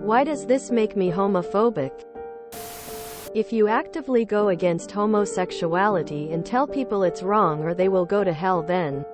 Why does this make me homophobic? If you actively go against homosexuality and tell people it's wrong or they will go to hell, then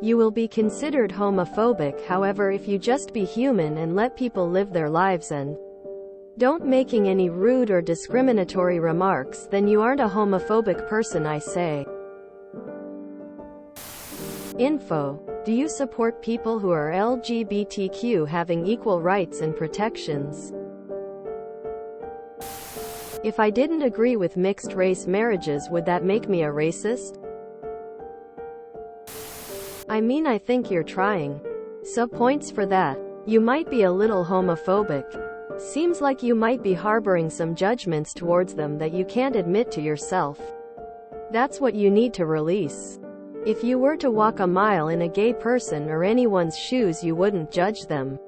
you will be considered homophobic. However, if you just be human and let people live their lives and don't making any rude or discriminatory remarks, then you aren't a homophobic person, I say. Info. Do you support people who are LGBTQ having equal rights and protections? If I didn't agree with mixed-race marriages, would that make me a racist? I mean, I think you're trying. So points for that. You might be a little homophobic. Seems like you might be harboring some judgments towards them that you can't admit to yourself. That's what you need to release. If you were to walk a mile in a gay person or anyone's shoes, you wouldn't judge them.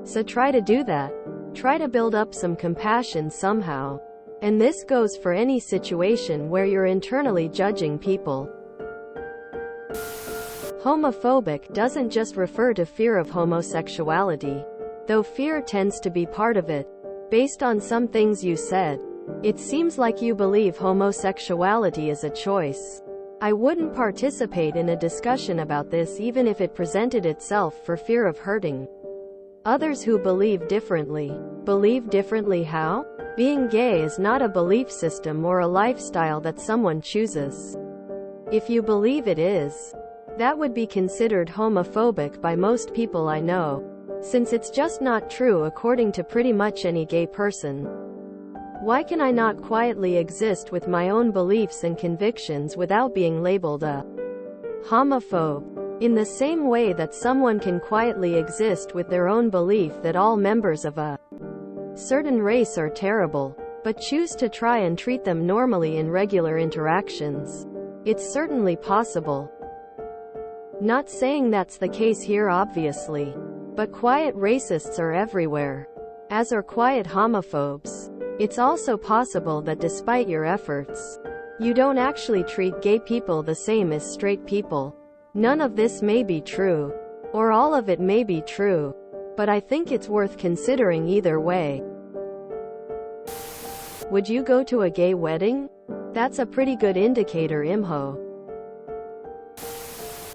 So try to do that. Try to build up some compassion somehow. And this goes for any situation where you're internally judging people. Homophobic doesn't just refer to fear of homosexuality, though fear tends to be part of it. Based on some things you said, it seems like you believe homosexuality is a choice. I wouldn't participate in a discussion about this even if it presented itself for fear of hurting others who believe differently. Believe differently how? Being gay is not a belief system or a lifestyle that someone chooses. If you believe it is, that would be considered homophobic by most people I know, since it's just not true according to pretty much any gay person. Why can I not quietly exist with my own beliefs and convictions without being labeled a homophobe? In the same way that someone can quietly exist with their own belief that all members of a certain race are terrible, but choose to try and treat them normally in regular interactions. It's certainly possible. Not saying that's the case here, obviously, but quiet racists are everywhere, as are quiet homophobes. It's also possible that despite your efforts, you don't actually treat gay people the same as straight people. None of this may be true, or all of it may be true, but I think it's worth considering either way. Would you go to a gay wedding? That's a pretty good indicator, Imho.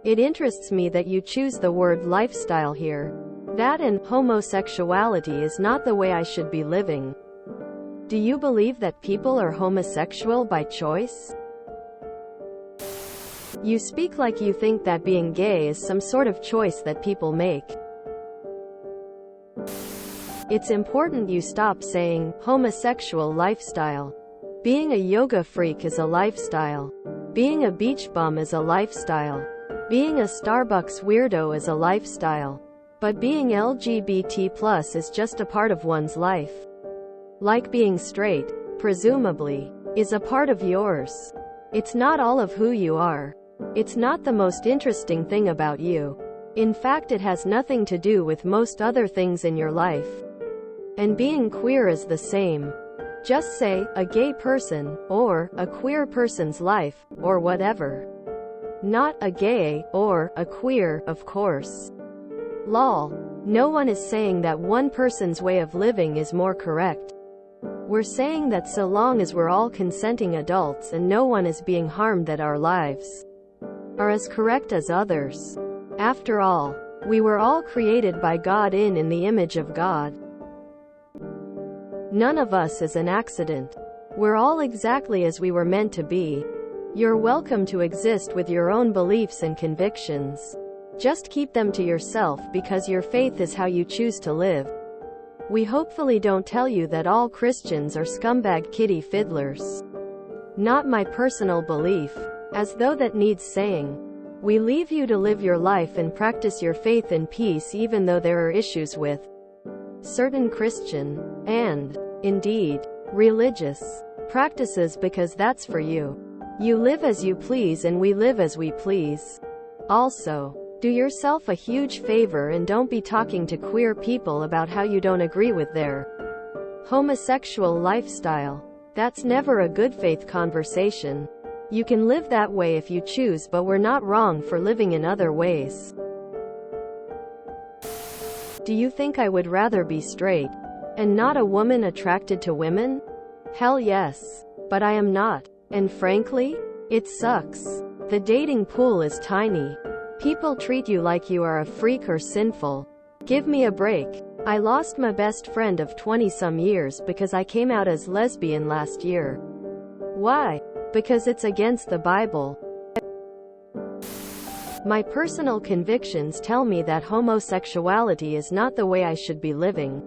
It interests me that you choose the word lifestyle here. That and homosexuality is not the way I should be living. Do you believe that people are homosexual by choice? You speak like you think that being gay is some sort of choice that people make. It's important you stop saying homosexual lifestyle. Being a yoga freak is a lifestyle. Being a beach bum is a lifestyle. Being a Starbucks weirdo is a lifestyle. But being LGBT+ is just a part of one's life. Like being straight, presumably, is a part of yours. It's not all of who you are. It's not the most interesting thing about you. In fact, it has nothing to do with most other things in your life. And being queer is the same. Just say, a gay person, or a queer person's life, or whatever. Not a gay, or a queer, of course. Lol. No one is saying that one person's way of living is more correct. We're saying that so long as we're all consenting adults and no one is being harmed, that our lives are as correct as others. After all, we were all created by God in the image of God. None of us is an accident. We're all exactly as we were meant to be. You're welcome to exist with your own beliefs and convictions. Just keep them to yourself, because your faith is how you choose to live. We hopefully don't tell you that all Christians are scumbag kitty fiddlers. Not my personal belief. As though that needs saying. We leave you to live your life and practice your faith in peace, even though there are issues with certain Christian, and, indeed, religious practices, because that's for you. You live as you please and we live as we please. Also, do yourself a huge favor and don't be talking to queer people about how you don't agree with their homosexual lifestyle. That's never a good faith conversation. You can live that way if you choose, but we're not wrong for living in other ways. Do you think I would rather be straight And not a woman attracted to women? Hell yes. But I am not. And frankly, it sucks. The dating pool is tiny. People treat you like you are a freak or sinful. Give me a break. I lost my best friend of 20-some years because I came out as lesbian last year. Why? Because it's against the Bible. My personal convictions tell me that homosexuality is not the way I should be living.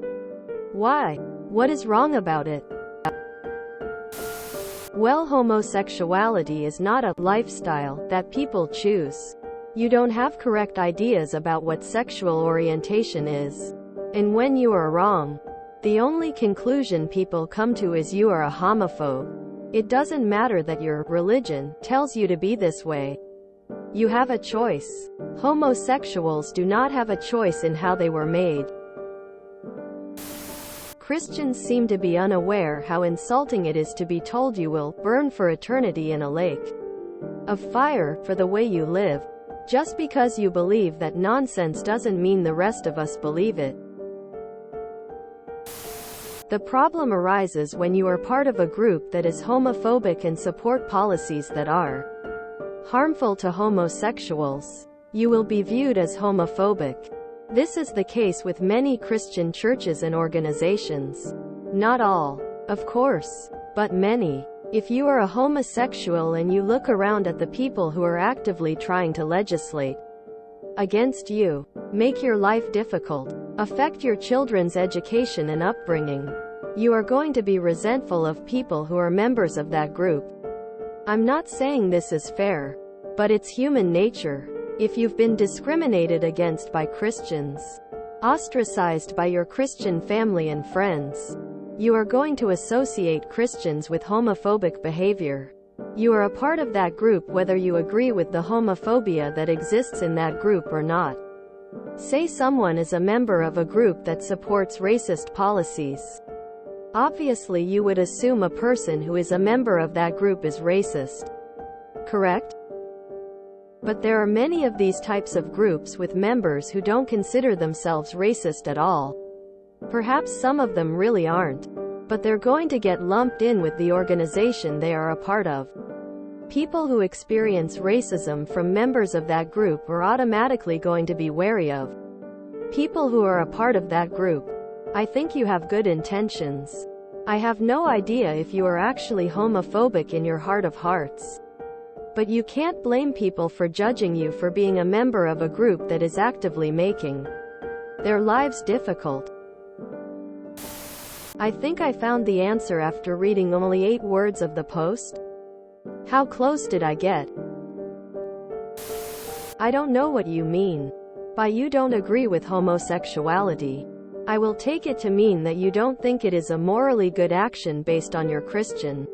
Why? What is wrong about it? Well, homosexuality is not a lifestyle that people choose. You don't have correct ideas about what sexual orientation is. And when you are wrong, the only conclusion people come to is you are a homophobe. It doesn't matter that your religion tells you to be this way. You have a choice. Homosexuals do not have a choice in how they were made. Christians seem to be unaware how insulting it is to be told you will burn for eternity in a lake of fire for the way you live. Just because you believe that nonsense doesn't mean the rest of us believe it. The problem arises when you are part of a group that is homophobic and support policies that are harmful to homosexuals. You will be viewed as homophobic. This is the case with many Christian churches and organizations. Not all, of course, but many. If you are a homosexual and you look around at the people who are actively trying to legislate against you, make your life difficult, affect your children's education and upbringing, you are going to be resentful of people who are members of that group. I'm not saying this is fair, but it's human nature. If you've been discriminated against by Christians, ostracized by your Christian family and friends, you are going to associate Christians with homophobic behavior. You are a part of that group whether you agree with the homophobia that exists in that group or not. Say someone is a member of a group that supports racist policies. Obviously you would assume a person who is a member of that group is racist. Correct? But there are many of these types of groups with members who don't consider themselves racist at all. Perhaps some of them really aren't, but they're going to get lumped in with the organization they are a part of. People who experience racism from members of that group are automatically going to be wary of people who are a part of that group. I think you have good intentions. I have no idea if you are actually homophobic in your heart of hearts. But you can't blame people for judging you for being a member of a group that is actively making their lives difficult. I think I found the answer after reading only 8 words of the post. How close did I get? I don't know what you mean by you don't agree with homosexuality. I will take it to mean that you don't think it is a morally good action based on your Christian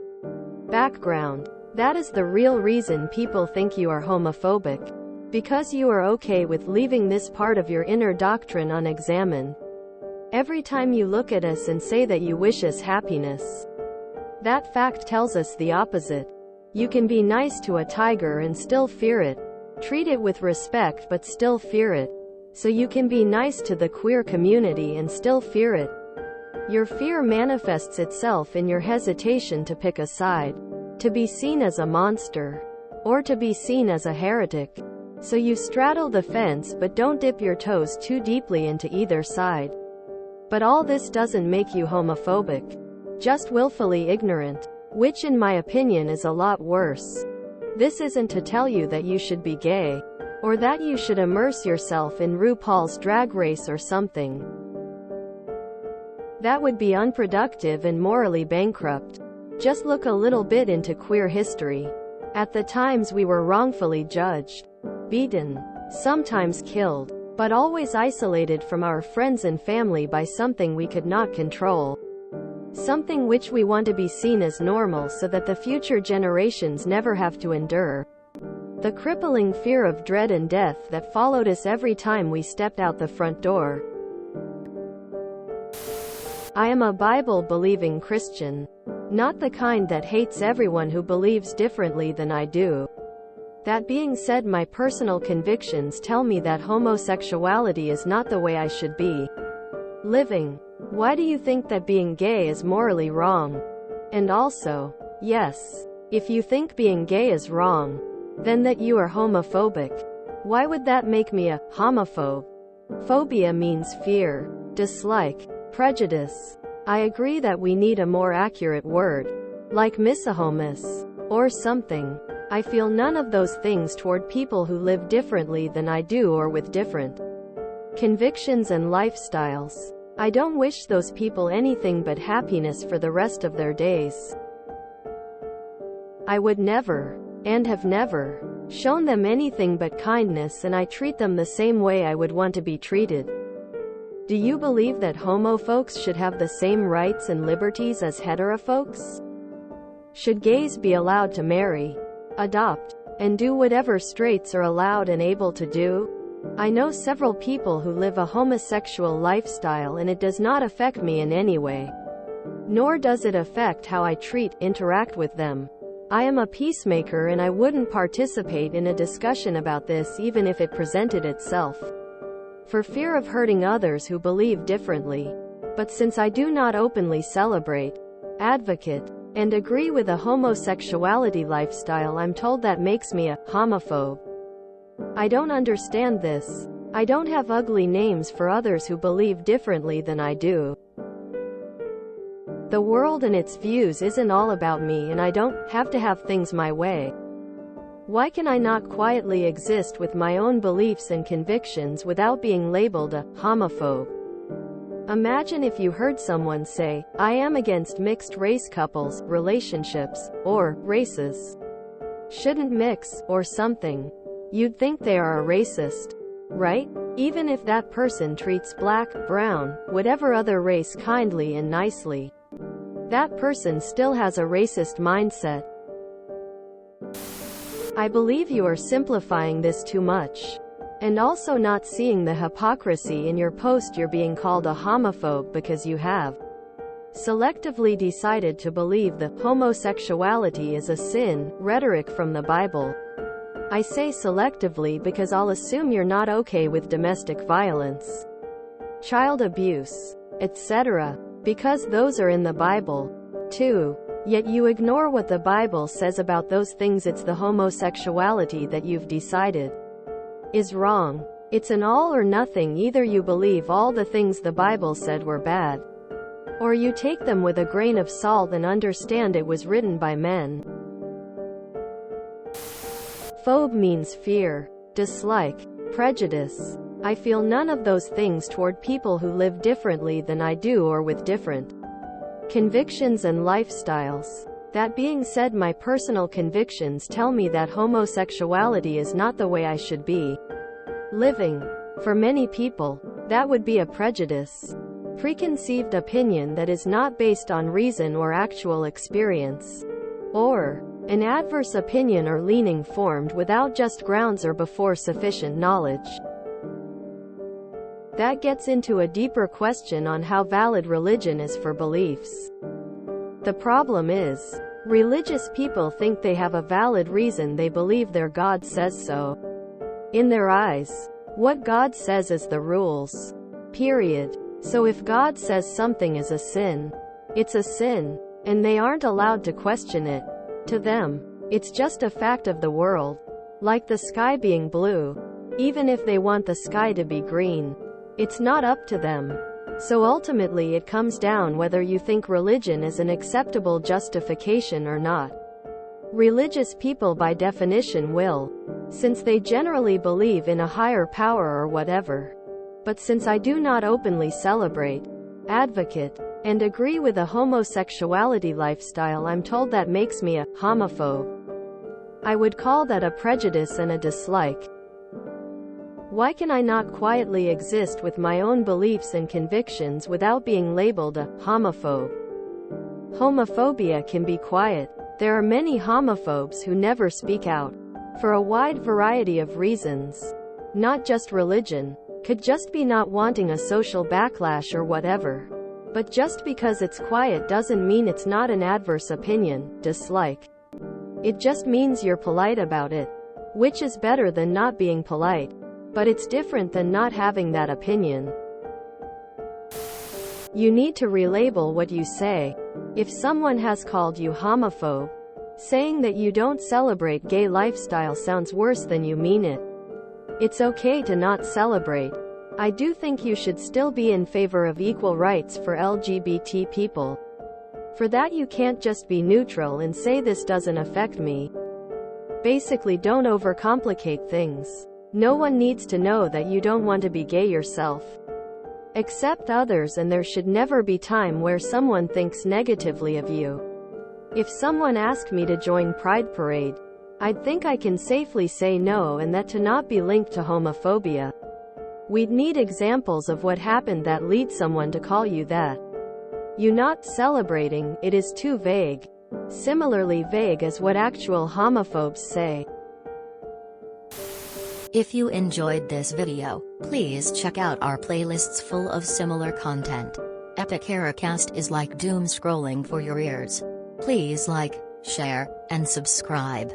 background. That is the real reason people think you are homophobic. Because you are okay with leaving this part of your inner doctrine unexamined. Every time you look at us and say that you wish us happiness, that fact tells us the opposite. You can be nice to a tiger and still fear it. Treat it with respect but still fear it. So you can be nice to the queer community and still fear it. Your fear manifests itself in your hesitation to pick a side, to be seen as a monster, or to be seen as a heretic. So you straddle the fence but don't dip your toes too deeply into either side. But all this doesn't make you homophobic. Just willfully ignorant. Which in my opinion is a lot worse. This isn't to tell you that you should be gay, or that you should immerse yourself in RuPaul's Drag Race or something. That would be unproductive and morally bankrupt. Just look a little bit into queer history. At the times we were wrongfully judged, beaten, sometimes killed, but always isolated from our friends and family by something we could not control. Something which we want to be seen as normal so that the future generations never have to endure the crippling fear of dread and death that followed us every time we stepped out the front door. I am a Bible-believing Christian. Not the kind that hates everyone who believes differently than I do. That being said, my personal convictions tell me that homosexuality is not the way I should be living. Why do you think that being gay is morally wrong? And also, yes, if you think being gay is wrong, then that you are homophobic. Why would that make me a homophobe? Phobia means fear, dislike, prejudice. I agree that we need a more accurate word, like misogynist, or something. I feel none of those things toward people who live differently than I do or with different convictions and lifestyles. I don't wish those people anything but happiness for the rest of their days. I would never, and have never, shown them anything but kindness, and I treat them the same way I would want to be treated. Do you believe that homo folks should have the same rights and liberties as hetero folks? Should gays be allowed to marry, adopt, and do whatever straights are allowed and able to do? I know several people who live a homosexual lifestyle, and it does not affect me in any way. Nor does it affect how I interact with them. I am a peacemaker, and I wouldn't participate in a discussion about this even if it presented itself, for fear of hurting others who believe differently. But since I do not openly celebrate, advocate, and agree with a homosexuality lifestyle, I'm told that makes me a homophobe. I don't understand this. I don't have ugly names for others who believe differently than I do. The world and its views isn't all about me, and I don't have to have things my way. Why can I not quietly exist with my own beliefs and convictions without being labeled a homophobe? Imagine if you heard someone say, "I am against mixed-race couples, relationships, or races. Shouldn't mix," or something. You'd think they are a racist, right? Even if that person treats black, brown, whatever other race kindly and nicely, that person still has a racist mindset. I believe you are simplifying this too much. And also not seeing the hypocrisy in your post. You're being called a homophobe because you have selectively decided to believe that homosexuality is a sin, rhetoric from the Bible. I say selectively because I'll assume you're not okay with domestic violence, child abuse, etc., because those are in the Bible, too. Yet you ignore what the Bible says about those things. It's the homosexuality that you've decided is wrong. It's an all or nothing. Either you believe all the things the Bible said were bad, or you take them with a grain of salt and understand it was written by men. Phobe means fear, dislike, prejudice. I feel none of those things toward people who live differently than I do or with different convictions and lifestyles. That being said, my personal convictions tell me that homosexuality is not the way I should be living. For many people, that would be a prejudice, preconceived opinion that is not based on reason or actual experience, or an adverse opinion or leaning formed without just grounds or before sufficient knowledge. That gets into a deeper question on how valid religion is for beliefs. The problem is, religious people think they have a valid reason they believe their God says so. In their eyes, what God says is the rules. Period. So if God says something is a sin, it's a sin, and they aren't allowed to question it. To them, it's just a fact of the world. Like the sky being blue. Even if they want the sky to be green, it's not up to them. So ultimately it comes down whether you think religion is an acceptable justification or not. Religious people by definition will, since they generally believe in a higher power or whatever. But since I do not openly celebrate, advocate, and agree with a homosexuality lifestyle, I'm told that makes me a homophobe. I would call that a prejudice and a dislike. Why can I not quietly exist with my own beliefs and convictions without being labeled a homophobe? Homophobia can be quiet. There are many homophobes who never speak out, for a wide variety of reasons. Not just religion. Could just be not wanting a social backlash or whatever. But just because it's quiet doesn't mean it's not an adverse opinion, dislike. It just means you're polite about it, which is better than not being polite. But it's different than not having that opinion. You need to relabel what you say. If someone has called you homophobe, saying that you don't celebrate gay lifestyle sounds worse than you mean it. It's okay to not celebrate. I do think you should still be in favor of equal rights for LGBT people. For that you can't just be neutral and say this doesn't affect me. Basically, don't overcomplicate things. No one needs to know that you don't want to be gay yourself. Accept others, and there should never be time where someone thinks negatively of you. If someone asked me to join Pride Parade, I'd think I can safely say no, and that to not be linked to homophobia. We'd need examples of what happened that lead someone to call you that. You not celebrating, it is too vague. Similarly vague as what actual homophobes say. If you enjoyed this video, please check out our playlists full of similar content. TooAfraidToAsk is like doom scrolling for your ears. Please like, share, and subscribe.